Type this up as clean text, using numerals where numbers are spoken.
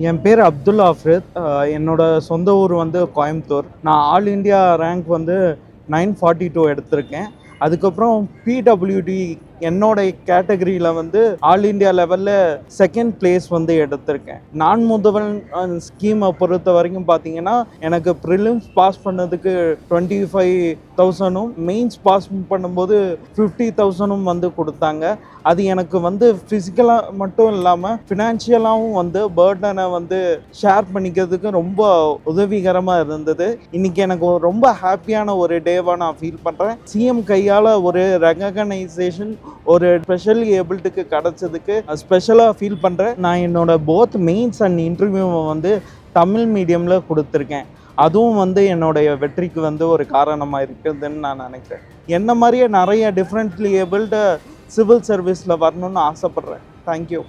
என் பேர் அப்துல் ஆஃப்ரித். என்னோட சொந்த ஊர் வந்து கோயம்புத்தூர். நான் ஆல் இண்டியா ரேங்க் வந்து 942 எடுத்திருக்கேன். அதுக்கப்புறம் பிடபிள்யூடி என்னோட கேட்டகரியில் வந்து ஆல் இண்டியா லெவலில் செகண்ட் பிளேஸ் வந்து எடுத்திருக்கேன். நான் முதல்வன் ஸ்கீமை பொறுத்த வரைக்கும் பார்த்தீங்கன்னா எனக்கு ப்ரிலிம்ஸ் பாஸ் பண்ணதுக்கு 25,000ம் மெயின்ஸ் பாஸ் பண்ணும்போது 50,000ம் வந்து கொடுத்தாங்க. அது எனக்கு வந்து ஃபிசிக்கலாக மட்டும் இல்லாமல் ஃபினான்ஷியலாகவும் வந்து பேர்டனை வந்து ஷேர் பண்ணிக்கிறதுக்கு ரொம்ப உதவிகரமாக இருந்தது. இன்றைக்கி எனக்கு ரொம்ப ஹாப்பியான ஒரு டேவாக நான் ஃபீல் பண்ணுறேன். சிஎம் கையால் ஒரு ரெகக்னைசேஷன் ஒரு ஸ்பெஷலி ஏபிள்டுக்கு கிடச்சதுக்கு ஸ்பெஷலாக ஃபீல் பண்ணுறேன். நான் என்னோட போத் மெயின்ஸ் அண்ட் இன்டர்வியூவை வந்து தமிழ் மீடியமில் கொடுத்துருக்கேன். அதுவும் வந்து என்னுடைய வெற்றிக்கு வந்து ஒரு காரணமாக இருக்குதுன்னு நான் நினைக்கிறேன். என்ன மாதிரியே நிறைய டிஃப்ரெண்ட்லி ஏபிள்டு சிவில் சர்வீஸில் வரணும்னு ஆசைப்பட்றேன். தேங்க்யூ.